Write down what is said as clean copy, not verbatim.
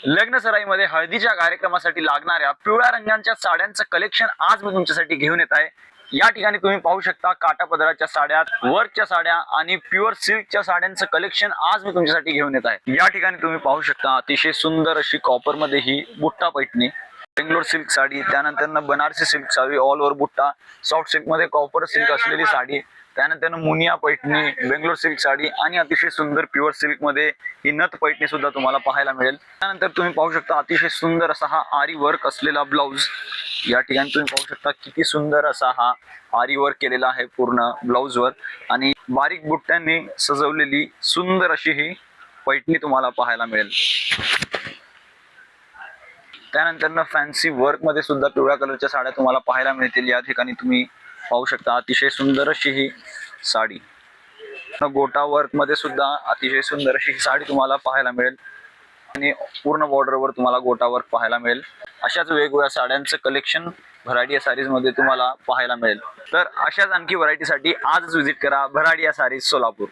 लग्न सराईमध्ये हळदीच्या कार्यक्रमासाठी लागणाऱ्या पिवळ्या रंगाच्या साड्यांचं कलेक्शन आज मी तुमच्यासाठी घेऊन येत आहे। या ठिकाणी तुम्ही पाहू शकता काठापदराच्या साड्या, वर्कच्या साड्या आणि प्युअर सिल्कच्या साड्यांचं कलेक्शन आज मी तुमच्यासाठी घेऊन येत आहे। या ठिकाणी तुम्ही पाहू शकता अतिशय सुंदर अशी कॉपर मध्ये ही बुट्टा पैठणी, बेंगलोर सिल्क साडी, त्यानंतर Banarasi silk sari all over बुट्टा, soft silk मध्ये कॉपर सिल्क असलेली साडी, त्यानंतर मुनिया पैठणी, बेंगलोर सिल्क साडी आणि अतिशय सुंदर प्युअर सिल्क मध्ये ही नथ पैठणी सुद्धा तुम्हाला पाहायला मिळेल। त्यानंतर तुम्ही पाहू शकता अतिशय सुंदर असा हा आरी वर्क असलेला ब्लाउज। या ठिकाणी तुम्ही पाहू शकता किती सुंदर असा हा आरी वर्क केलेला आहे पूर्ण ब्लाउज वर आणि बारीक बुट्ट्यांनी सजवलेली सुंदर अशी ही पैठणी तुम्हाला पाहायला मिळेल। त्यानंतर फॅन्सी वर्क मध्ये सुद्धा पिवळ्या कलरच्या साड्या तुम्हाला पाहायला मिळतील। या ठिकाणी तुम्ही पाहू शकता अतिशय सुंदर अशी ही साडी, गोटा वर्क मध्ये सुद्धा अतिशय सुंदर अशी ही साडी तुम्हाला पाहायला मिळेल आणि पूर्ण बॉर्डरवर तुम्हाला गोटा वर्क पाहायला मिळेल। अशाच वेगवेगळ्या साड्यांचं कलेक्शन भराडिया सारीज मध्ये तुम्हाला पाहायला मिळेल। तर अशाच आणखी व्हरायटीसाठी आजच व्हिजिट करा भराडिया सारीज सोलापूर।